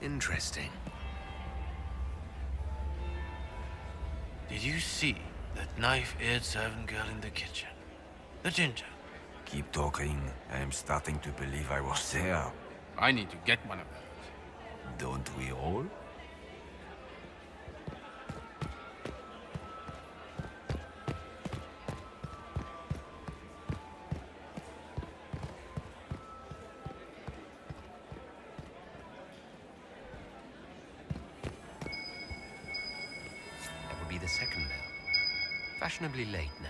Interesting. Did you see that knife-eared servant girl in the kitchen? The ginger. Keep talking. I am starting to believe I was there. I need to get one of those. Don't we all? That would be the second bell. Fashionably late now.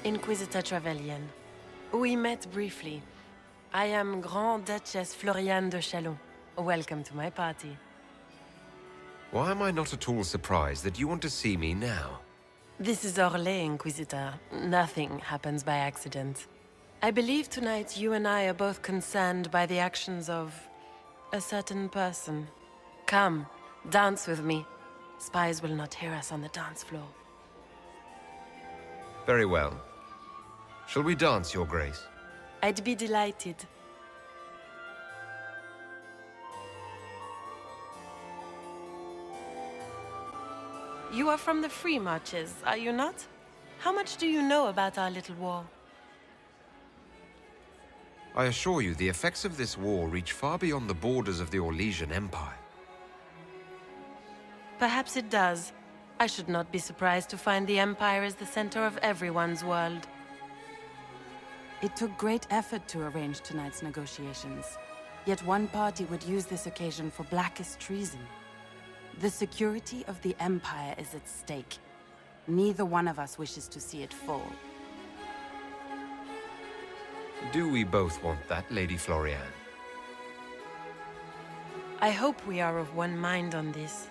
Inquisitor Trevelyan. We met briefly. I am Grand Duchess Florianne de Chalon. Welcome to my party. Why am I not at all surprised that you want to see me now? This is Orlais, Inquisitor. Nothing happens by accident. I believe tonight you and I are both concerned by the actions of a certain person. Come, dance with me. Spies will not hear us on the dance floor. Very well. Shall we dance, Your Grace? I'd be delighted. You are from the Free Marches, are you not? How much do you know about our little war? I assure you, the effects of this war reach far beyond the borders of the Orlesian Empire. Perhaps it does. I should not be surprised to find the Empire is the center of everyone's world. It took great effort to arrange tonight's negotiations. Yet one party would use this occasion for blackest treason. The security of the Empire is at stake. Neither one of us wishes to see it fall. Do we both want that, Lady Florianne? I hope we are of one mind on this.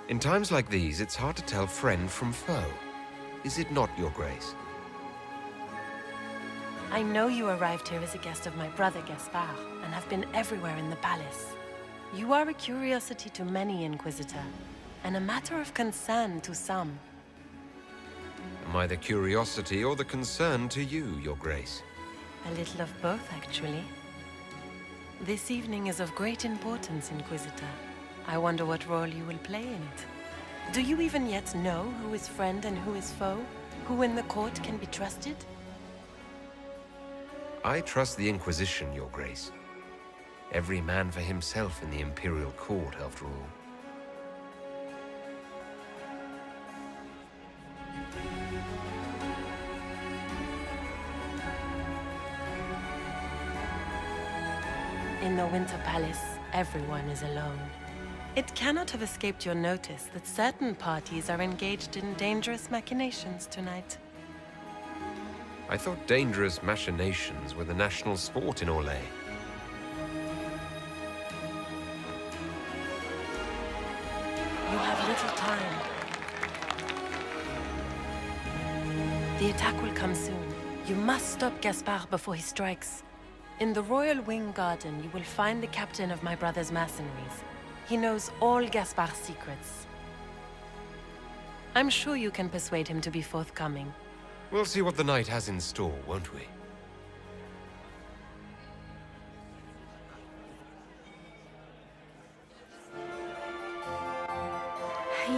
In times like these, it's hard to tell friend from foe. Is it not, Your Grace? I know you arrived here as a guest of my brother Gaspard, and have been everywhere in the palace. You are a curiosity to many, Inquisitor, and a matter of concern to some. Am I the curiosity or the concern to you, Your Grace? A little of both, actually. This evening is of great importance, Inquisitor. I wonder what role you will play in it. Do you even yet know who is friend and who is foe? Who in the court can be trusted? I trust the Inquisition, Your Grace. Every man for himself in the Imperial Court, after all. In the Winter Palace, everyone is alone. It cannot have escaped your notice that certain parties are engaged in dangerous machinations tonight. I thought dangerous machinations were the national sport in Orlais. You have little time. The attack will come soon. You must stop Gaspard before he strikes. In the Royal Wing Garden, you will find the captain of my brother's mercenaries. He knows all Gaspard's secrets. I'm sure you can persuade him to be forthcoming. We'll see what the night has in store, won't we?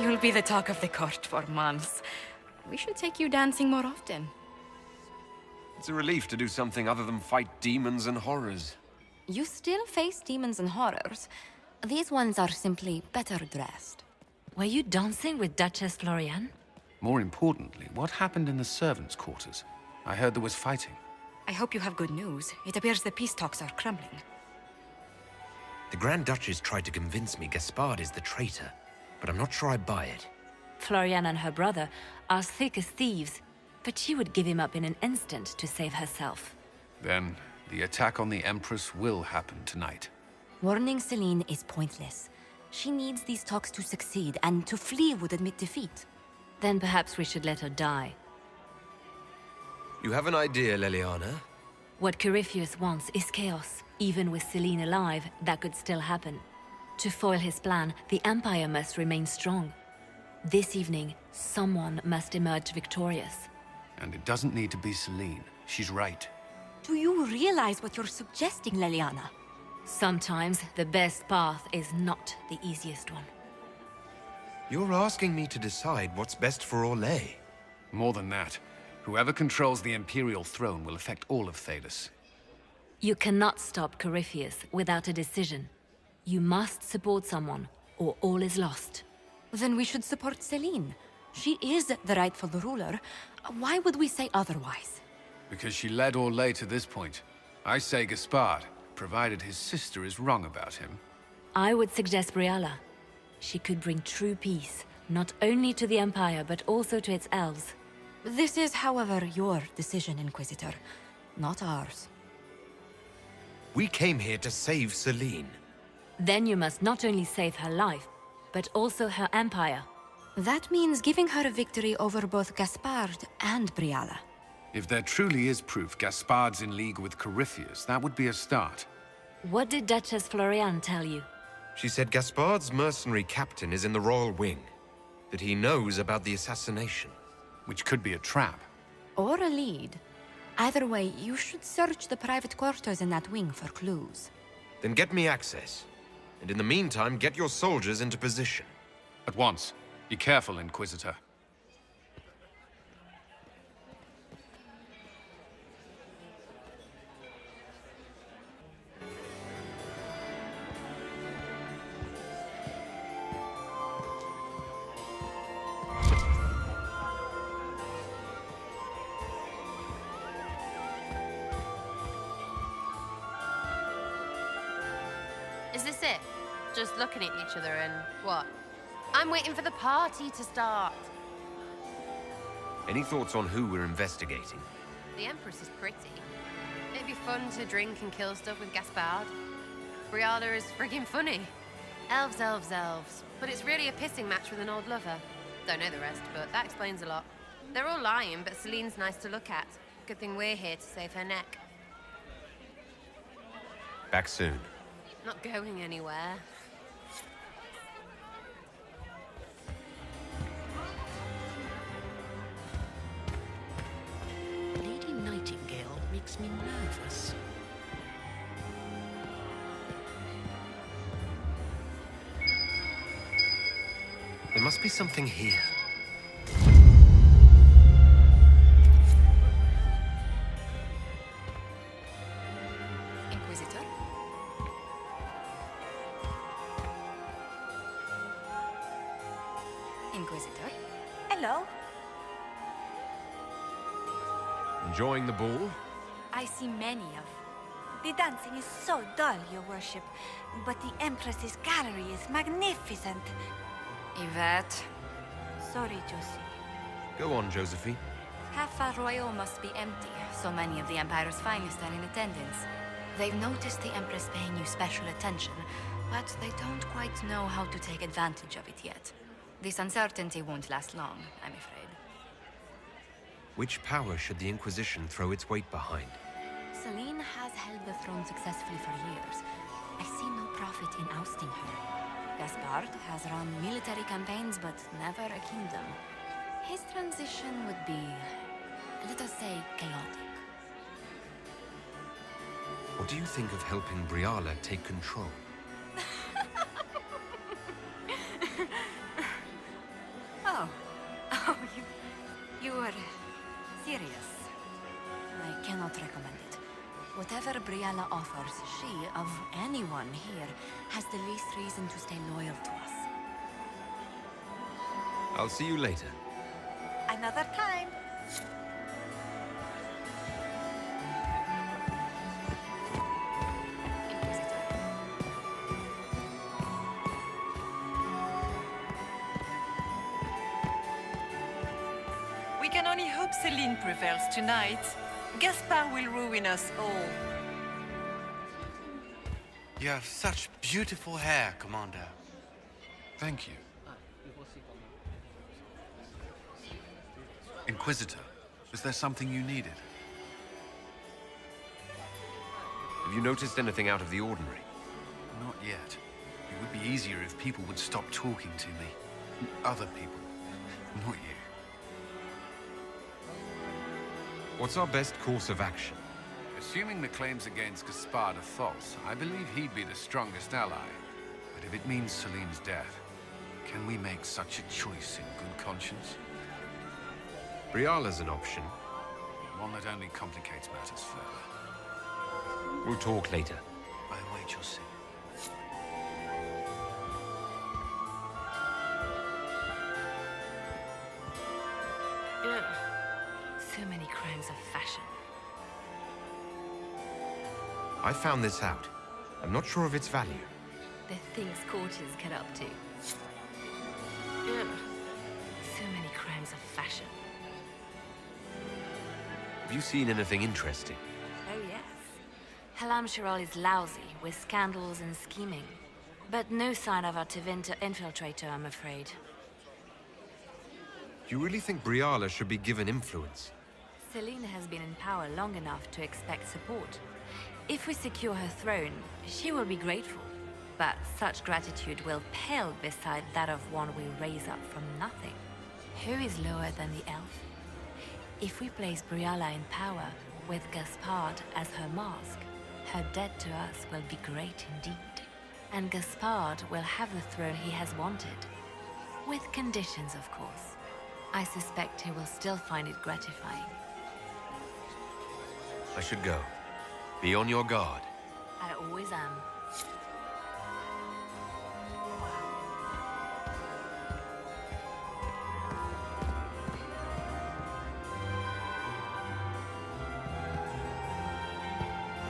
You'll be the talk of the court for months. We should take you dancing more often. It's a relief to do something other than fight demons and horrors. You still face demons and horrors. These ones are simply better dressed. Were you dancing with Duchess Florianne? More importantly, what happened in the servants' quarters? I heard there was fighting. I hope you have good news. It appears the peace talks are crumbling. The Grand Duchess tried to convince me Gaspard is the traitor, but I'm not sure I buy it. Florianne and her brother are thick as thieves, but she would give him up in an instant to save herself. Then, the attack on the Empress will happen tonight. Warning Celene is pointless. She needs these talks to succeed, and to flee would admit defeat. Then perhaps we should let her die. You have an idea, Leliana? What Corypheus wants is chaos. Even with Celene alive, that could still happen. To foil his plan, the Empire must remain strong. This evening, someone must emerge victorious. And it doesn't need to be Celene. She's right. Do you realize what you're suggesting, Leliana? Sometimes the best path is not the easiest one. You're asking me to decide what's best for Orlais. More than that, whoever controls the Imperial throne will affect all of Thedas. You cannot stop Corypheus without a decision. You must support someone, or all is lost. Then we should support Celene. She is the rightful ruler. Why would we say otherwise? Because she led Orlais to this point. I say Gaspard, provided his sister is wrong about him. I would suggest Briala. She could bring true peace, not only to the Empire, but also to its elves. This is, however, your decision, Inquisitor, not ours. We came here to save Celene. Then you must not only save her life, but also her empire. That means giving her a victory over both Gaspard and Briala. If there truly is proof Gaspard's in league with Corypheus, that would be a start. What did Duchess Florianne tell you? She said Gaspard's mercenary captain is in the Royal Wing, that he knows about the assassination. Which could be a trap. Or a lead. Either way, you should search the private quarters in that wing for clues. Then get me access. And in the meantime, get your soldiers into position. At once. Be careful, Inquisitor. Is this it? Just looking at each other and what? I'm waiting for the party to start. Any thoughts on who we're investigating? The Empress is pretty. It'd be fun to drink and kill stuff with Gaspard. Briala is friggin' funny. Elves, elves, elves. But it's really a pissing match with an old lover. Don't know the rest, but that explains a lot. They're all lying, but Celene's nice to look at. Good thing we're here to save her neck. Back soon. Not going anywhere. Lady Nightingale makes me nervous. There must be something here. Inquisitor? Inquisitor? Hello. Enjoying the ball? I see many of. The dancing is so dull, Your Worship, but the Empress's gallery is magnificent. Yvette? Sorry, Josie. Go on, Josephine. Half Royal must be empty. So many of the Empire's finest are in attendance. They've noticed the Empress paying you special attention, but they don't quite know how to take advantage of it yet. This uncertainty won't last long, I'm afraid. Which power should the Inquisition throw its weight behind? Celene has held the throne successfully for years. I see no profit in ousting her. Gaspard has run military campaigns, but never a kingdom. His transition would be, let us say, chaotic. What do you think of helping Briala take control? You were serious. I cannot recommend it. Whatever Briala offers, she, of anyone here, has the least reason to stay loyal to us. I'll see you later. Another time. We can only hope Celene prevails tonight. Gaspard will ruin us all. You have such beautiful hair, Commander. Thank you. Inquisitor, was there something you needed? Have you noticed anything out of the ordinary? Not yet. It would be easier if people would stop talking to me. Other people. Not you. What's our best course of action? Assuming the claims against Gaspard are false, I believe he'd be the strongest ally. But if it means Celene's death, can we make such a choice in good conscience? Briala's an option. One that only complicates matters further. We'll talk later. I await your signal. Ugh. So many crimes of fashion. I found this out. I'm not sure of its value. The things courtiers get up to. Ugh. So many crimes of fashion. Have you seen anything interesting? Oh yes. Halamshiral is lousy with scandals and scheming. But no sign of a Tevinter infiltrator, I'm afraid. Do you really think Briala should be given influence? Celene has been in power long enough to expect support. If we secure her throne, she will be grateful. But such gratitude will pale beside that of one we raise up from nothing. Who is lower than the elf? If we place Briala in power, with Gaspard as her mask, her debt to us will be great indeed. And Gaspard will have the throne he has wanted. With conditions, of course. I suspect he will still find it gratifying. I should go. Be on your guard. I always am.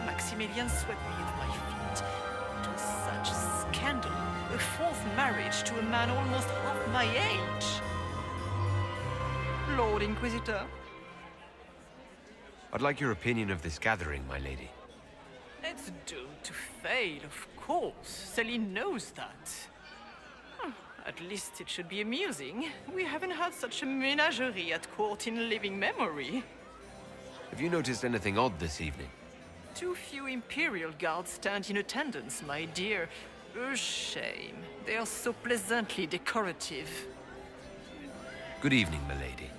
Maximilian swept me off my feet. It was such a scandal. A fourth marriage to a man almost half my age. Lord Inquisitor. I'd like your opinion of this gathering, my lady. It's doomed to fail, of course. Celene knows that. At least it should be amusing. We haven't had such a menagerie at court in living memory. Have you noticed anything odd this evening? Too few Imperial guards stand in attendance, my dear. A shame. They are so pleasantly decorative. Good evening, my lady.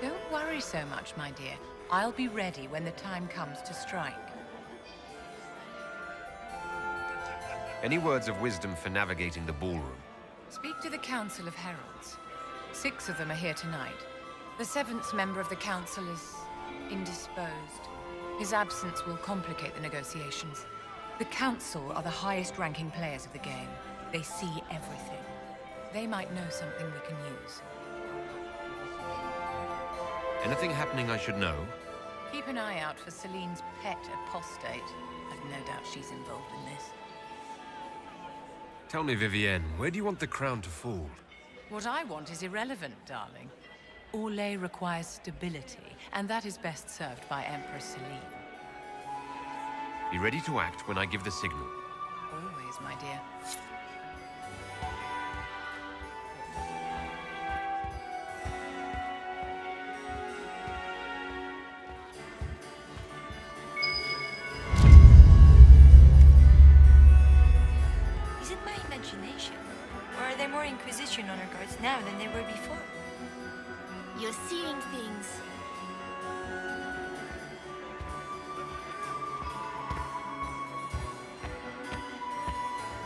Don't worry so much, my dear. I'll be ready when the time comes to strike. Any words of wisdom for navigating the ballroom? Speak to the Council of Heralds. 6 of them are here tonight. The 7th member of the Council is indisposed. His absence will complicate the negotiations. The Council are the highest-ranking players of the game. They see everything. They might know something we can use. Anything happening I should know? Keep an eye out for Celene's pet apostate. I've no doubt she's involved in this. Tell me, Vivienne, where do you want the crown to fall? What I want is irrelevant, darling. Orlais requires stability, and that is best served by Empress Celene. Be ready to act when I give the signal. Always, my dear. Is it my imagination? Or are there more Inquisition honor guards now than there were before? You're seeing things.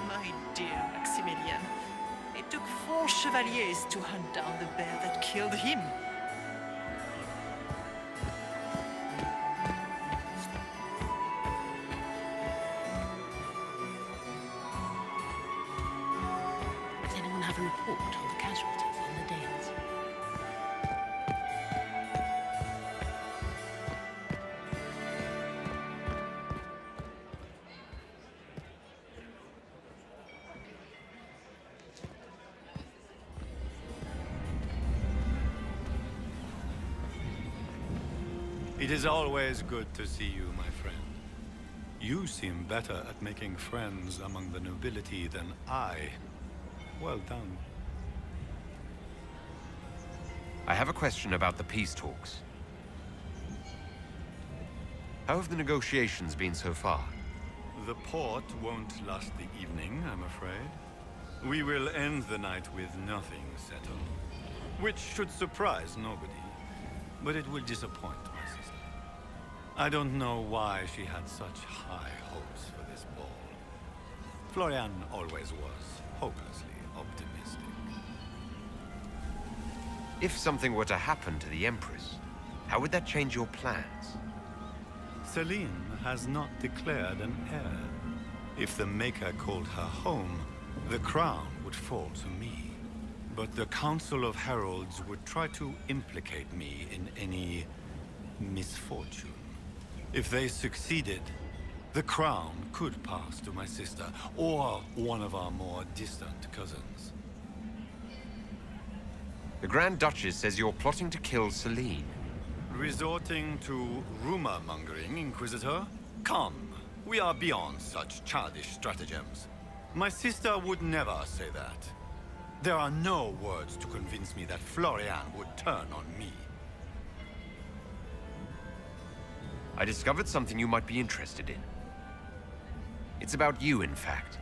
My dear Maximilian, it took 4 chevaliers to hunt down the bear that killed him. Does anyone have a report of the casualties in the Danes? It is always good to see you, my friend. You seem better at making friends among the nobility than I. Well done. I have a question about the peace talks. How have the negotiations been so far? The port won't last the evening, I'm afraid. We will end the night with nothing settled. Which should surprise nobody. But it will disappoint my sister. I don't know why she had such high hopes for this ball. Florianne always was hopelessly optimistic. If something were to happen to the Empress, how would that change your plans? Celene has not declared an heir. If the Maker called her home, the crown would fall to me. But the Council of Heralds would try to implicate me in any misfortune. If they succeeded, the crown could pass to my sister, or one of our more distant cousins. The Grand Duchess says you're plotting to kill Celene. Resorting to rumor-mongering, Inquisitor? Come, we are beyond such childish stratagems. My sister would never say that. There are no words to convince me that Florianne would turn on me. I discovered something you might be interested in. It's about you, in fact.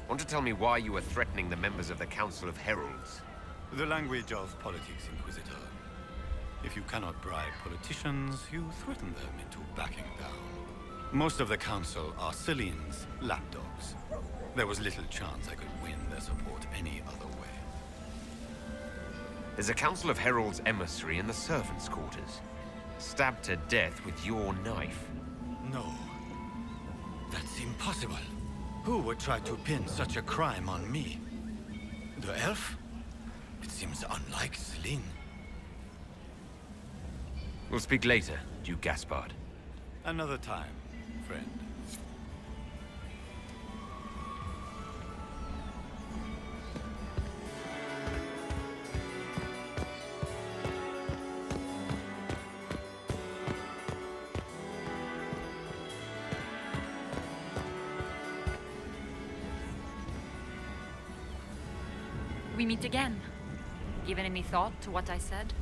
Want to tell me why you were threatening the members of the Council of Heralds? The language of politics, Inquisitor. If you cannot bribe politicians, you threaten them into backing down. Most of the Council are Celene's lapdogs. There was little chance I could win their support any other way. There's a Council of Heralds emissary in the servants' quarters. Stabbed to death with your knife. No. That's impossible. Who would try to pin such a crime on me? The elf? It seems unlike Celene. We'll speak later, Duke Gaspard. Another time, friend. We meet again. Given any thought to what I said?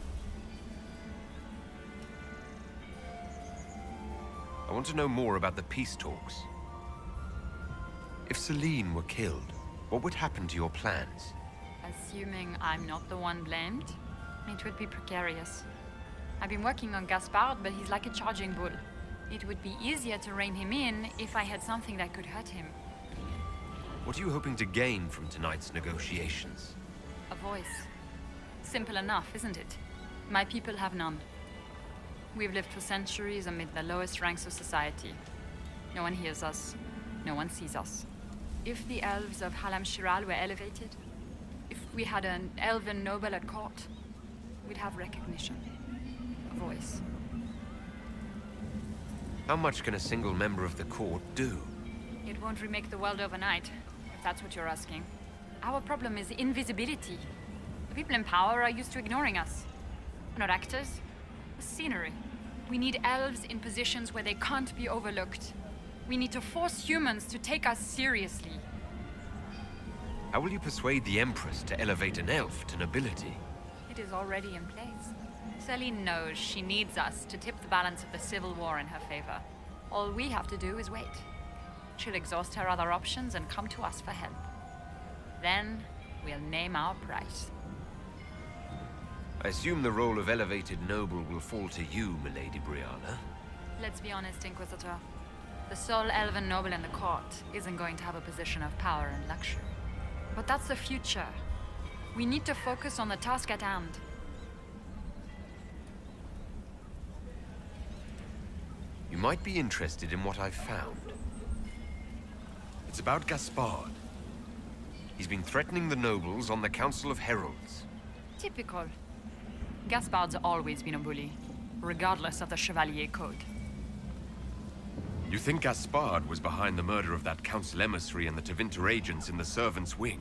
I want to know more about the peace talks. If Celene were killed, what would happen to your plans? Assuming I'm not the one blamed, it would be precarious. I've been working on Gaspard, but he's like a charging bull. It would be easier to rein him in if I had something that could hurt him. What are you hoping to gain from tonight's negotiations? A voice. Simple enough, isn't it? My people have none. We've lived for centuries amid the lowest ranks of society. No one hears us. No one sees us. If the elves of Halamshiral were elevated, if we had an elven noble at court, we'd have recognition. A voice. How much can a single member of the court do? It won't remake the world overnight, if that's what you're asking. Our problem is invisibility. The people in power are used to ignoring us. We're not actors. We're scenery. We need elves in positions where they can't be overlooked. We need to force humans to take us seriously. How will you persuade the Empress to elevate an elf to nobility? It is already in place. Celene knows she needs us to tip the balance of the civil war in her favor. All we have to do is wait. She'll exhaust her other options and come to us for help. Then, we'll name our price. I assume the role of elevated noble will fall to you, milady Briala. Let's be honest, Inquisitor. The sole elven noble in the court isn't going to have a position of power and luxury. But that's the future. We need to focus on the task at hand. You might be interested in what I've found. It's about Gaspard. He's been threatening the nobles on the Council of Heralds. Typical. Gaspard's always been a bully, regardless of the Chevalier Code. You think Gaspard was behind the murder of that council emissary and the Tevinter agents in the servants' wing?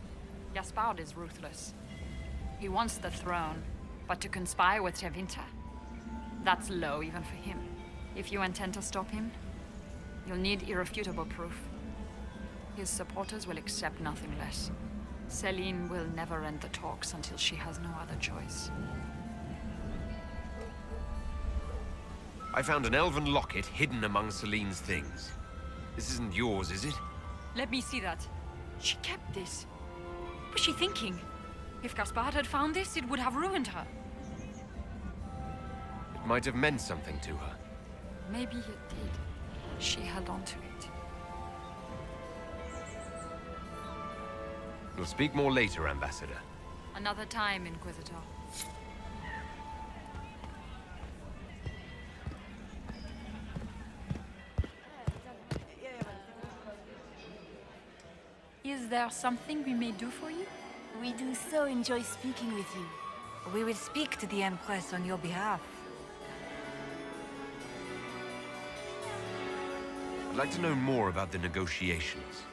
Gaspard is ruthless. He wants the throne, but to conspire with Tevinter? That's low even for him. If you intend to stop him, you'll need irrefutable proof. His supporters will accept nothing less. Celene will never end the talks until she has no other choice. I found an elven locket hidden among Celene's things. This isn't yours, is it? Let me see that. She kept this. What was she thinking? If Gaspard had found this, it would have ruined her. It might have meant something to her. Maybe it did. She held on to it. We'll speak more later, Ambassador. Another time, Inquisitor. Is there something we may do for you? We do so enjoy speaking with you. We will speak to the Empress on your behalf. I'd like to know more about the negotiations.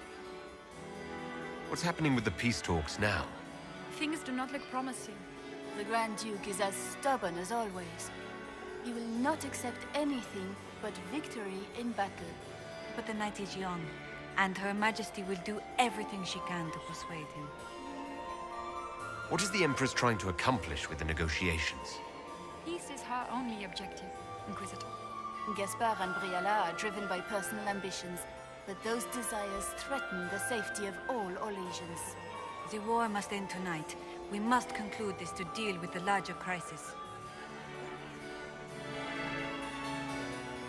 What's happening with the peace talks now? Things do not look promising. The Grand Duke is as stubborn as always. He will not accept anything but victory in battle. But the night is young, and Her Majesty will do everything she can to persuade him. What is the Empress trying to accomplish with the negotiations? Peace is her only objective, Inquisitor. Gaspard and Briala are driven by personal ambitions, but those desires threaten the safety of all Orlesians. The war must end tonight. We must conclude this to deal with the larger crisis.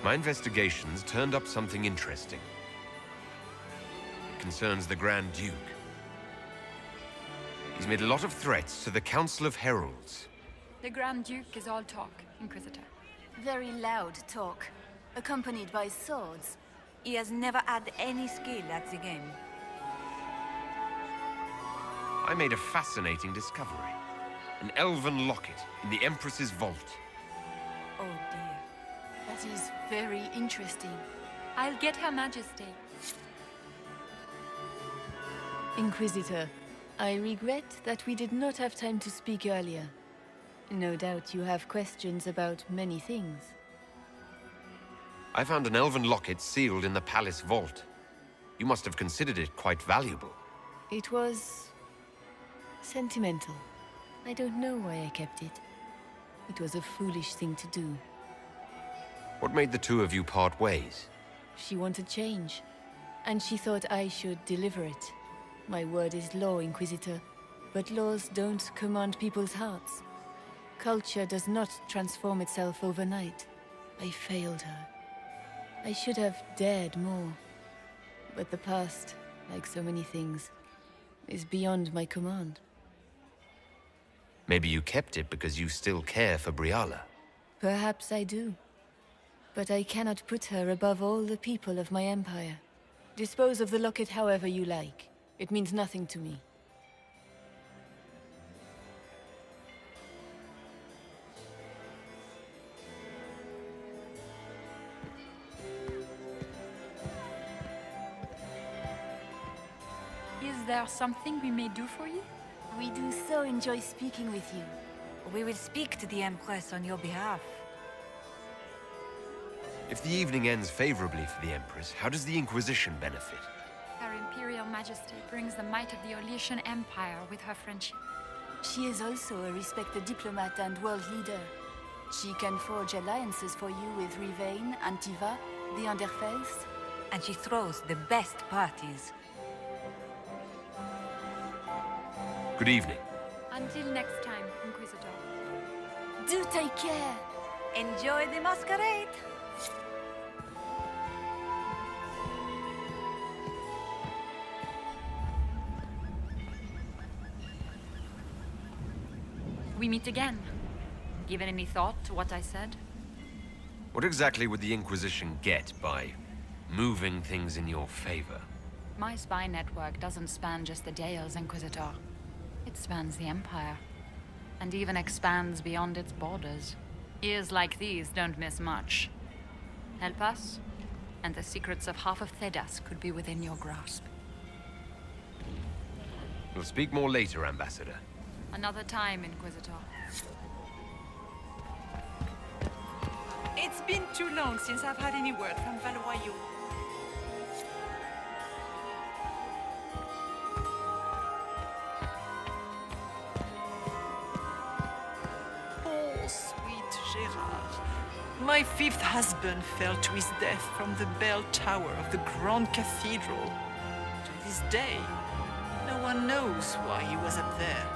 My investigations turned up something interesting. It concerns the Grand Duke. He's made a lot of threats to the Council of Heralds. The Grand Duke is all talk, Inquisitor. Very loud talk, accompanied by swords. He has never had any skill at the game. I made a fascinating discovery. An elven locket in the Empress's vault. Oh dear. That is very interesting. I'll get Her Majesty. Inquisitor, I regret that we did not have time to speak earlier. No doubt you have questions about many things. I found an elven locket sealed in the palace vault. You must have considered it quite valuable. It was sentimental. I don't know why I kept it. It was a foolish thing to do. What made the two of you part ways? She wanted change, and she thought I should deliver it. My word is law, Inquisitor, but laws don't command people's hearts. Culture does not transform itself overnight. I failed her. I should have dared more. But the past, like so many things, is beyond my command. Maybe you kept it because you still care for Briala. Perhaps I do. But I cannot put her above all the people of my empire. Dispose of the locket however you like. It means nothing to me. Is there something we may do for you? We do so enjoy speaking with you. We will speak to the Empress on your behalf. If the evening ends favorably for the Empress, how does the Inquisition benefit? Her Imperial Majesty brings the might of the Orlesian Empire with her friendship. She is also a respected diplomat and world leader. She can forge alliances for you with Rivain, Antiva, the Underfells. And she throws the best parties. Good evening. Until next time, Inquisitor. Do take care! Enjoy the masquerade! We meet again. Given any thought to what I said? What exactly would the Inquisition get by moving things in your favor? My spy network doesn't span just the Dales, Inquisitor. It spans the Empire, and even expands beyond its borders. Ears like these don't miss much. Help us, and the secrets of half of Thedas could be within your grasp. We'll speak more later, Ambassador. Another time, Inquisitor. It's been too long since I've had any word from Valois. Oh, sweet Gerard. My fifth husband fell to his death from the bell tower of the Grand Cathedral. To this day, no one knows why he was up there.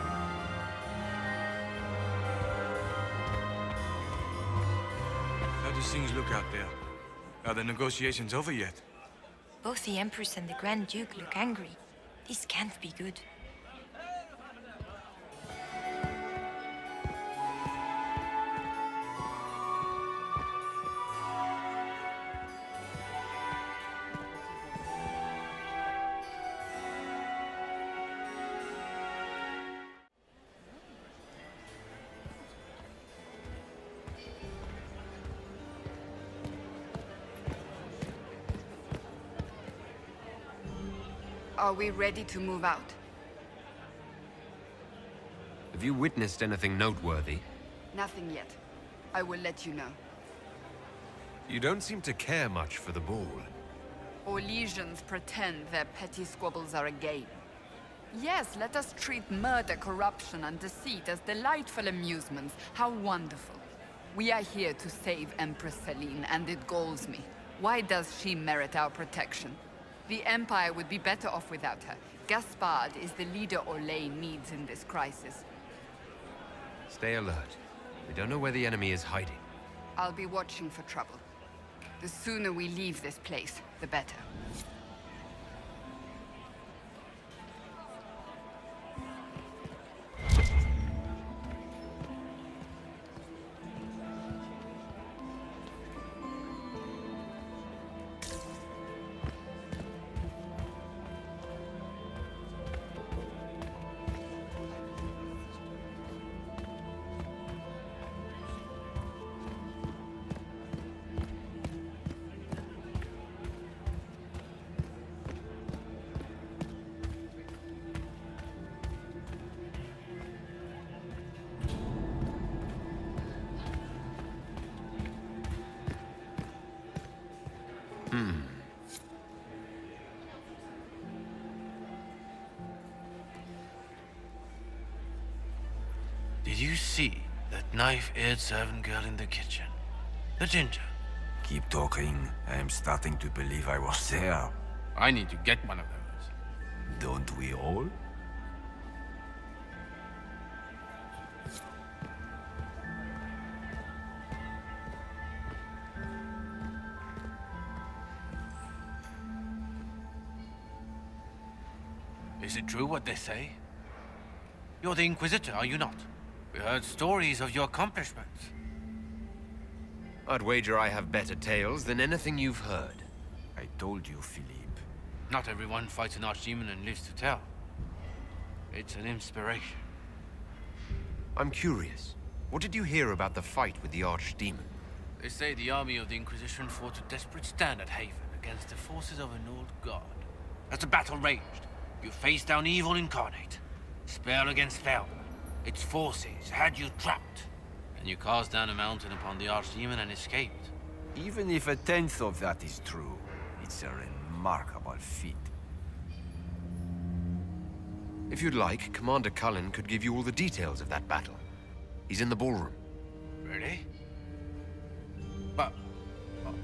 How do things look out there? Are the negotiations over yet? Both the Empress and the Grand Duke look angry. This can't be good. Are we ready to move out? Have you witnessed anything noteworthy? Nothing yet. I will let you know. You don't seem to care much for the ball. Or legions pretend their petty squabbles are a game. Yes, let us treat murder, corruption, and deceit as delightful amusements. How wonderful. We are here to save Empress Celene, and it galls me. Why does she merit our protection? The Empire would be better off without her. Gaspard is the leader Orlais needs in this crisis. Stay alert. We don't know where the enemy is hiding. I'll be watching for trouble. The sooner we leave this place, the better. Did you see that knife-eared servant girl in the kitchen? The ginger? Keep talking. I am starting to believe I was there. I need to get one of those. Don't we all? Is it true what they say? You're the Inquisitor, are you not? We heard stories of your accomplishments. I'd wager I have better tales than anything you've heard. I told you, Philippe. Not everyone fights an Archdemon and lives to tell. It's an inspiration. I'm curious. What did you hear about the fight with the Archdemon? They say the army of the Inquisition fought a desperate stand at Haven against the forces of an old god. As the battle raged, you faced down evil incarnate. Spell against spell. Its forces had you trapped. And you cast down a mountain upon the Archdemon and escaped. Even if a tenth of that is true, it's a remarkable feat. If you'd like, Commander Cullen could give you all the details of that battle. He's in the ballroom. Really? But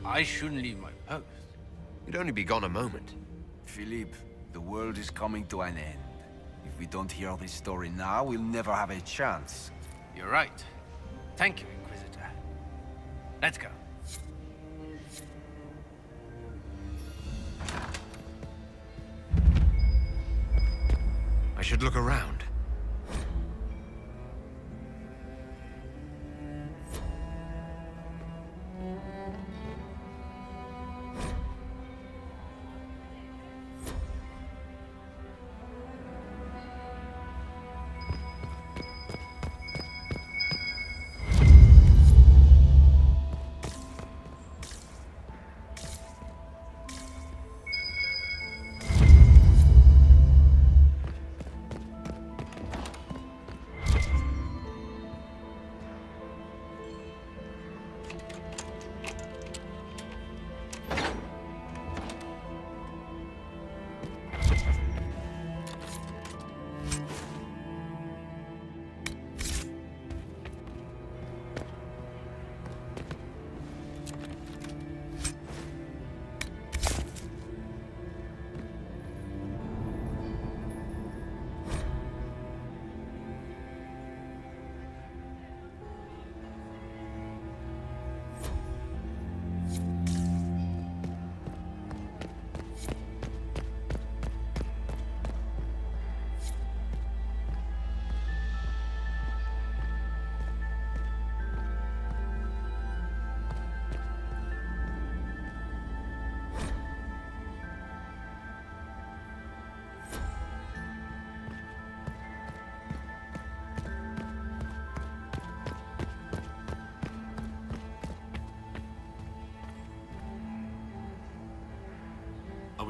I shouldn't leave my post. You'd only be gone a moment. Philippe, the world is coming to an end. If we don't hear this story now, we'll never have a chance. You're right. Thank you, Inquisitor. Let's go. I should look around.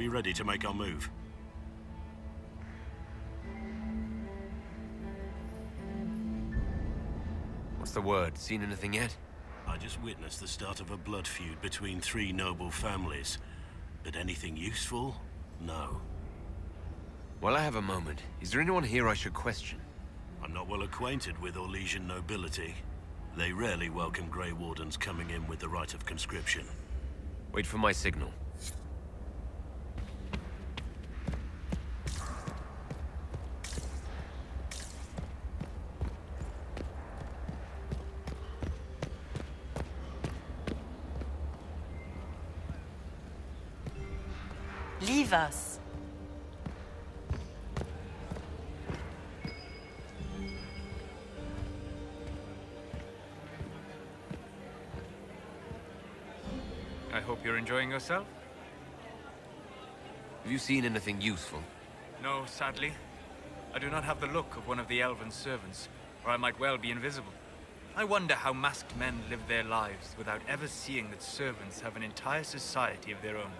we ready to make our move? What's the word? Seen anything yet? I just witnessed the start of a blood feud between 3 noble families. But anything useful? No. Well, I have a moment. Is there anyone here I should question? I'm not well acquainted with Orlesian nobility. They rarely welcome Grey Wardens coming in with the right of conscription. Wait for my signal. Leave us. I hope you're enjoying yourself. Have you seen anything useful? No, sadly. I do not have the look of one of the elven servants, or I might well be invisible. I wonder how masked men live their lives without ever seeing that servants have an entire society of their own.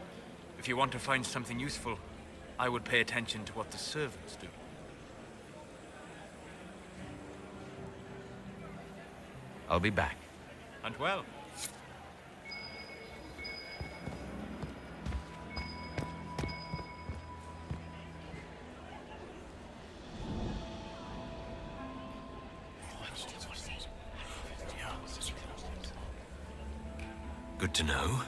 If you want to find something useful, I would pay attention to what the servants do. I'll be back. And well. Good to know.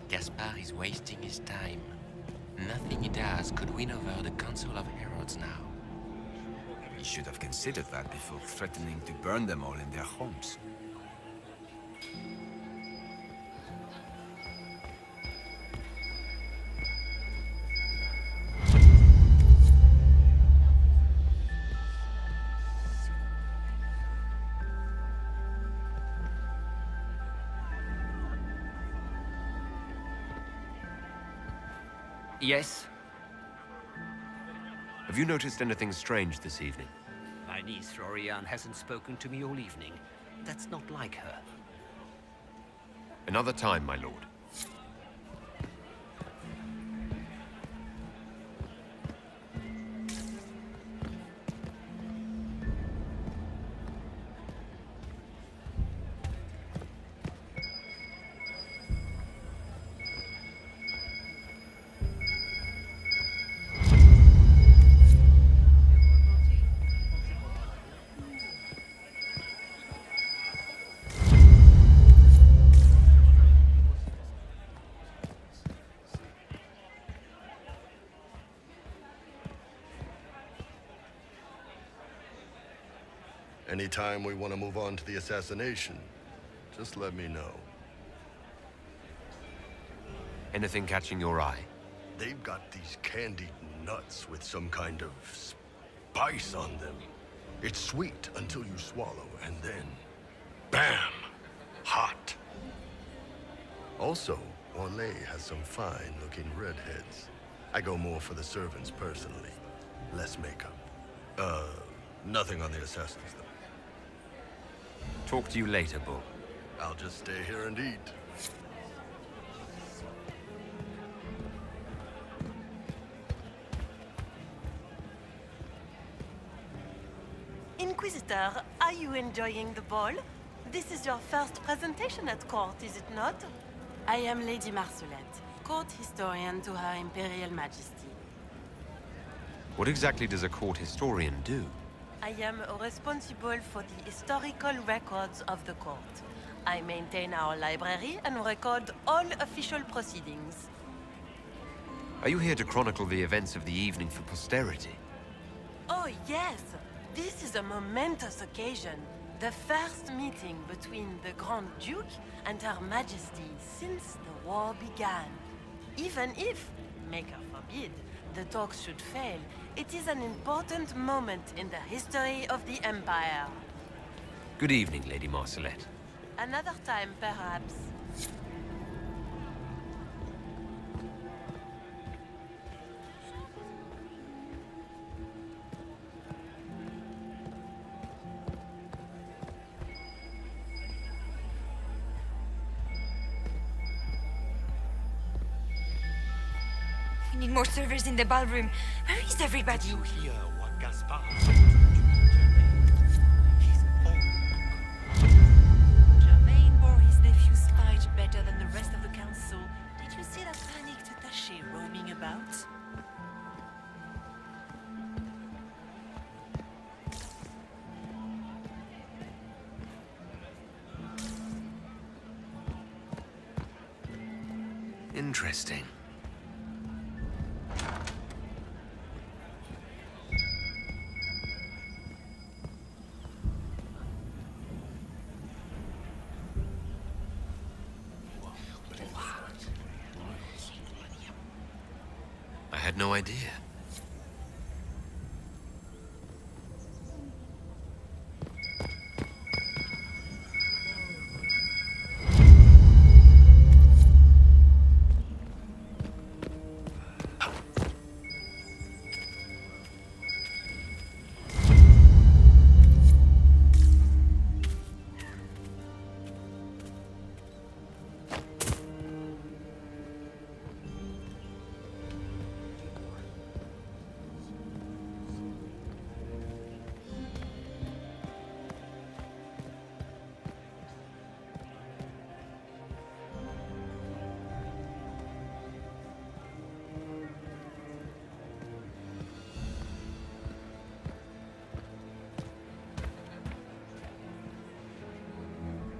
Gaspard is wasting his time. Nothing he does could win over the Council of Heralds now. He should have considered that before threatening to burn them all in their homes. Yes? Have you noticed anything strange this evening? My niece Florianne hasn't spoken to me all evening. That's not like her. Another time, my lord. Anytime we want to move on to the assassination, just let me know. Anything catching your eye? They've got these candied nuts with some kind of spice on them. It's sweet until you swallow, and then, bam! Hot. Also, Orlais has some fine-looking redheads. I go more for the servants personally. Less makeup. Nothing on the assassins, though. Talk to you later, Bull. I'll just stay here and eat. Inquisitor, are you enjoying the ball? This is your first presentation at court, is it not? I am Lady Marcelette, court historian to Her Imperial Majesty. What exactly does a court historian do? I am responsible for the historical records of the court. I maintain our library and record all official proceedings. Are you here to chronicle the events of the evening for posterity? Oh, yes! This is a momentous occasion. The first meeting between the Grand Duke and Her Majesty since the war began. Even if, Maker forbid, the talks should fail, it is an important moment in the history of the Empire. Good evening, Lady Marcelette. Another time, perhaps. We need more servers in the ballroom. Where is everybody? Did you hear what Gaspard Germain bore his nephew's spite better than the rest of the council. Did you see that panicked attaché roaming about? Interesting. I had no idea.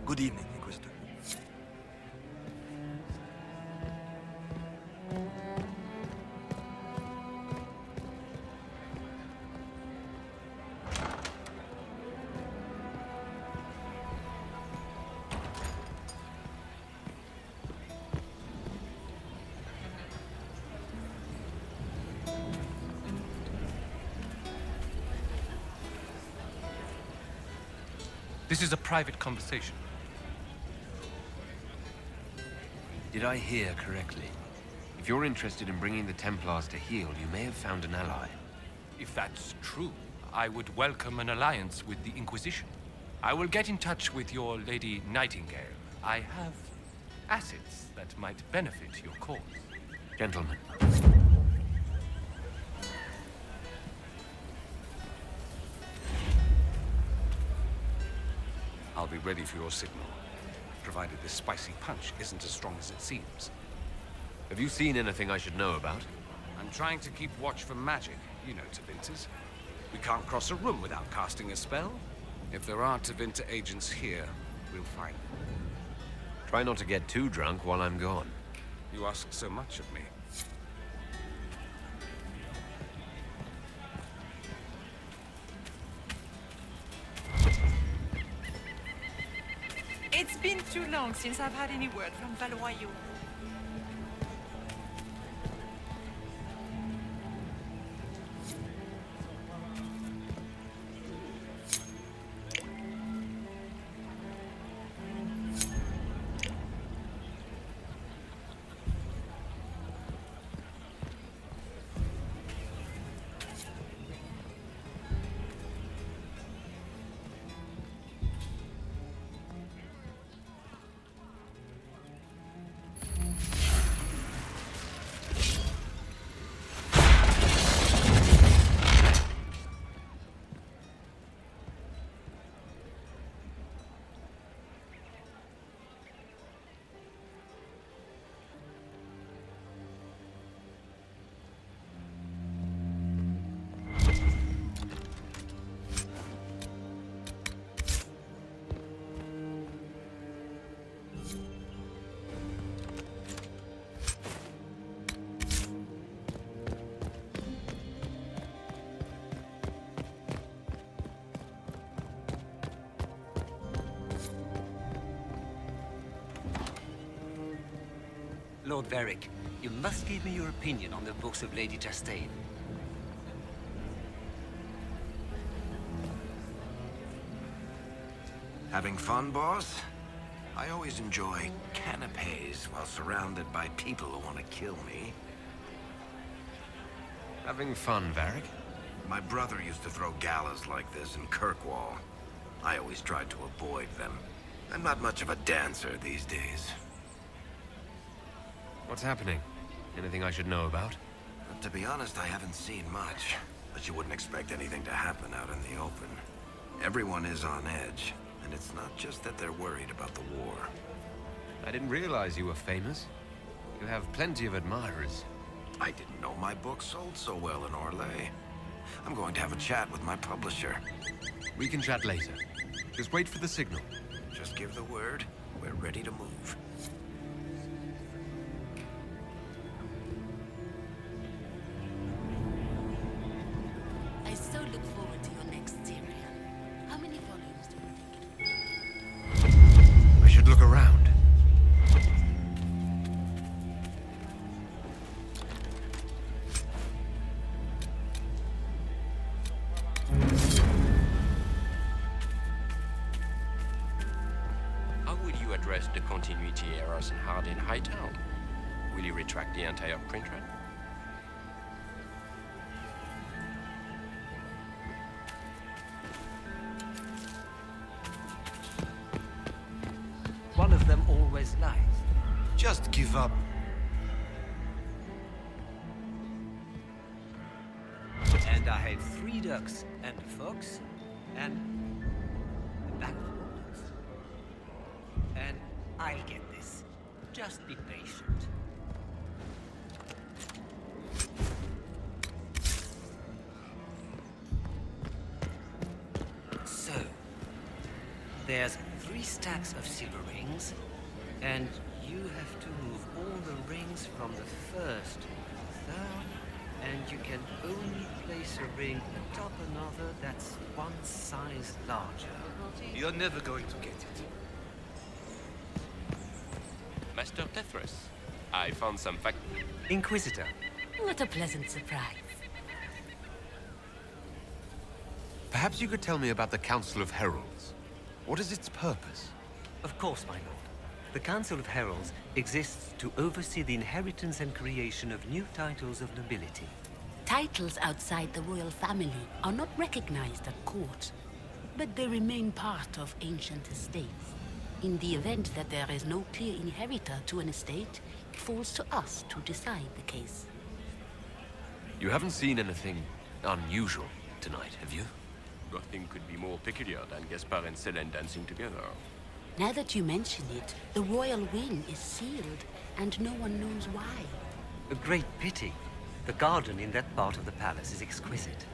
Good evening, Inquisitor. This is a private conversation. Did I hear correctly? If you're interested in bringing the Templars to heel, you may have found an ally. If that's true, I would welcome an alliance with the Inquisition. I will get in touch with your Lady Nightingale. I have assets that might benefit your cause. Gentlemen. I'll be ready for your signal, provided this spicy punch isn't as strong as it seems. Have you seen anything I should know about? I'm trying to keep watch for magic. You know Tevinter's. We can't cross a room without casting a spell. If there are Tevinter agents here, we'll find them. Try not to get too drunk while I'm gone. You ask so much of me. It's been too long since I've had any word from Valois. Lord Varric, you must give me your opinion on the books of Lady Chastain. Having fun, boss? I always enjoy canapes while surrounded by people who want to kill me. Having fun, Varric? My brother used to throw galas like this in Kirkwall. I always tried to avoid them. I'm not much of a dancer these days. What's happening? Anything I should know about? But to be honest, I haven't seen much. But you wouldn't expect anything to happen out in the open. Everyone is on edge, and it's not just that they're worried about the war. I didn't realize you were famous. You have plenty of admirers. I didn't know my book sold so well in Orlais. I'm going to have a chat with my publisher. We can chat later. Just wait for the signal. Just give the word. We're ready to move. I so look forward to your next Tyrion. How many volumes do you think it will? I should look around. Address the continuity errors and hard in Hightown. Will you retract the entire print run? One of them always lies. Just give up. And I have 3 ducks and a fox and a black walnut. And I'll get this. Just be patient. So, there's 3 stacks of silver rings, and you have to move all the rings from the first to the third, and you can only place a ring atop another that's 1 size larger. You're never going to get it. Master Tethras, I found some fact... Inquisitor. What a pleasant surprise. Perhaps you could tell me about the Council of Heralds. What is its purpose? Of course, my lord. The Council of Heralds exists to oversee the inheritance and creation of new titles of nobility. Titles outside the royal family are not recognized at court, but they remain part of ancient estates. In the event that there is no clear inheritor to an estate, it falls to us to decide the case. You haven't seen anything unusual tonight, have you? Nothing could be more peculiar than Gaspard and Celene dancing together. Now that you mention it, the royal wing is sealed, and no one knows why. A great pity. The garden in that part of the palace is exquisite.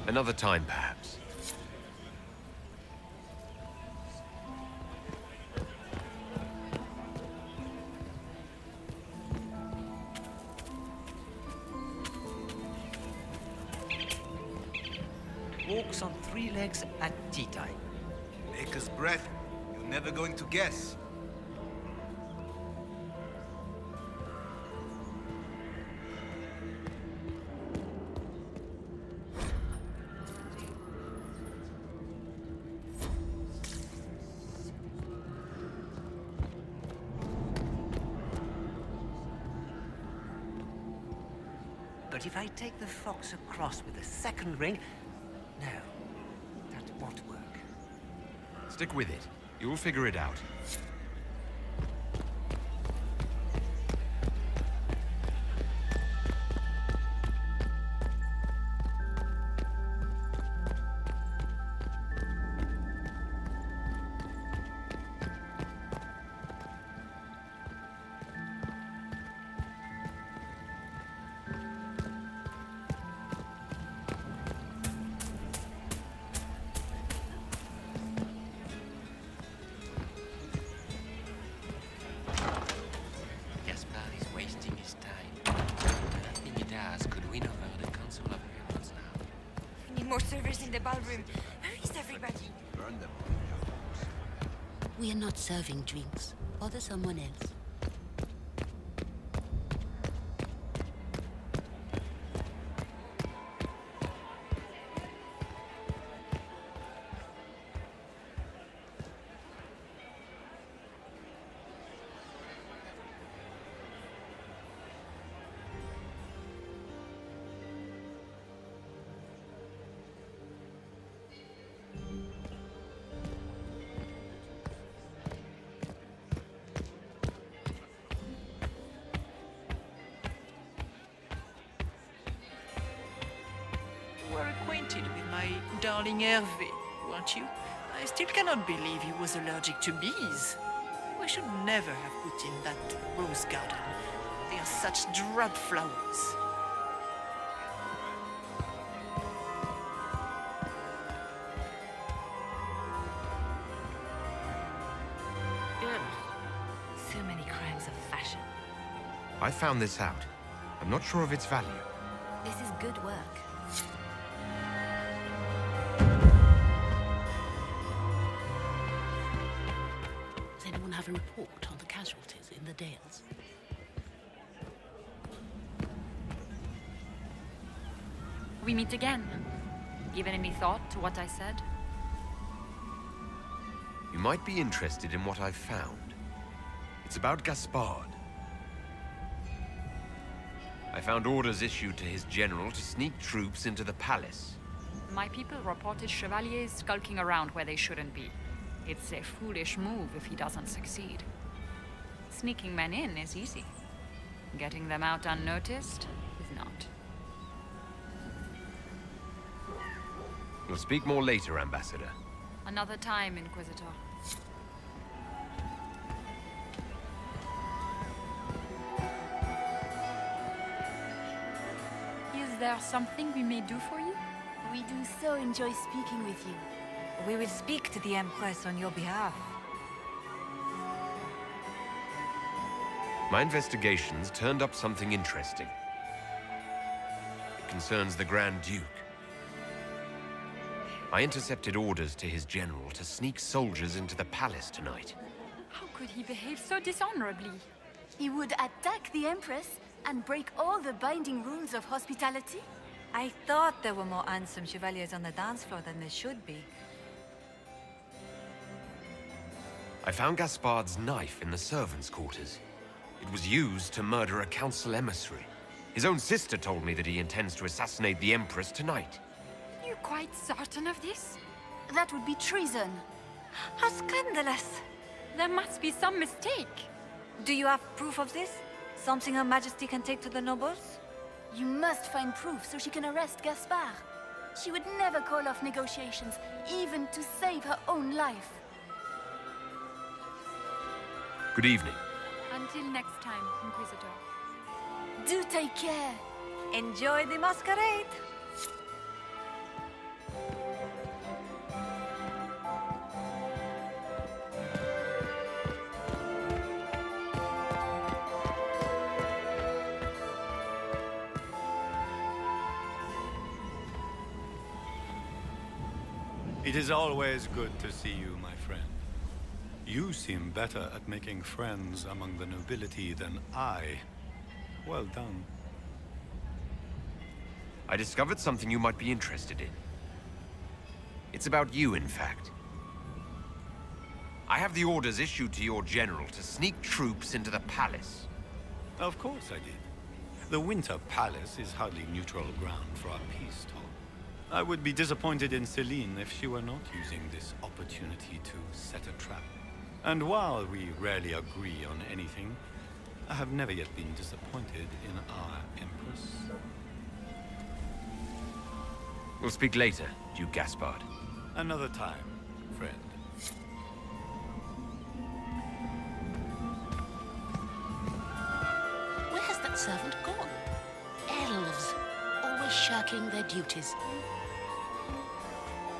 Another time, perhaps. Walks on 3 legs at tea time. Maker's breath. You're never going to guess. But if I take the fox across with a 2nd ring... No, that won't work. Stick with it. You'll figure it out. More servers in the ballroom. Where is everybody? Burn them. We are not serving drinks. Bother someone else. my darling Hervé, weren't you? I still cannot believe he was allergic to bees. We should never have put in that rose garden. They are such drab flowers. So many crimes of fashion. I found this out. I'm not sure of its value. This is good work. Does anyone have a report on the casualties in the Dales? We meet again. Given any thought to what I said? You might be interested in what I've found. It's about Gaspard. I found orders issued to his general to sneak troops into the palace. My people reported chevaliers skulking around where they shouldn't be. It's a foolish move if he doesn't succeed. Sneaking men in is easy. Getting them out unnoticed is not. We'll speak more later, Ambassador. Another time, Inquisitor. Is there something we may do for you? We do so enjoy speaking with you. We will speak to the Empress on your behalf. My investigations turned up something interesting. It concerns the Grand Duke. I intercepted orders to his general to sneak soldiers into the palace tonight. How could he behave so dishonorably? He would attack the Empress and break all the binding rules of hospitality? I thought there were more handsome chevaliers on the dance floor than there should be. I found Gaspard's knife in the servants' quarters. It was used to murder a council emissary. His own sister told me that he intends to assassinate the Empress tonight. You're quite certain of this? That would be treason. How scandalous! There must be some mistake. Do you have proof of this? Something Her Majesty can take to the nobles? You must find proof so she can arrest Gaspard. She would never call off negotiations, even to save her own life. Good evening. Until next time, Inquisitor. Do take care. Enjoy the masquerade! It is always good to see you, my friend. You seem better at making friends among the nobility than I. Well done. I discovered something you might be interested in. It's about you, in fact. I have the orders issued to your general to sneak troops into the palace. Of course I did. The Winter Palace is hardly neutral ground for our peace talk. I would be disappointed in Celene if she were not using this opportunity to set a trap. And while we rarely agree on anything, I have never yet been disappointed in our Empress. We'll speak later, Duke Gaspard. Another time, friend. Where has that servant gone? Elves, always shirking their duties.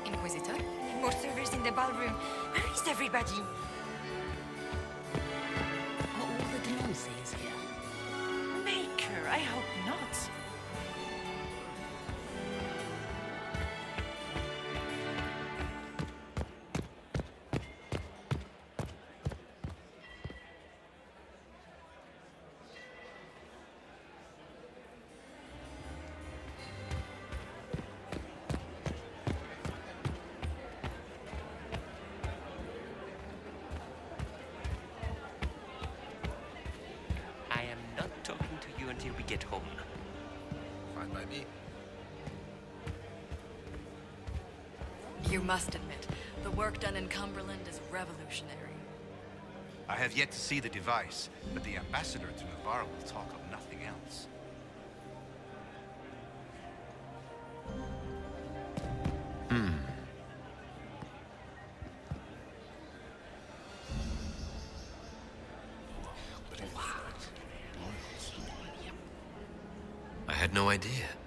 Inquisitor, more servers in the ballroom. Where is everybody? Are all the Delancey's here? Maker, I hope not. Until we get home. Fine by me. You must admit, the work done in Cumberland is revolutionary. I have yet to see the device, but the ambassador to Navarre will talk of nothing else. I had no idea.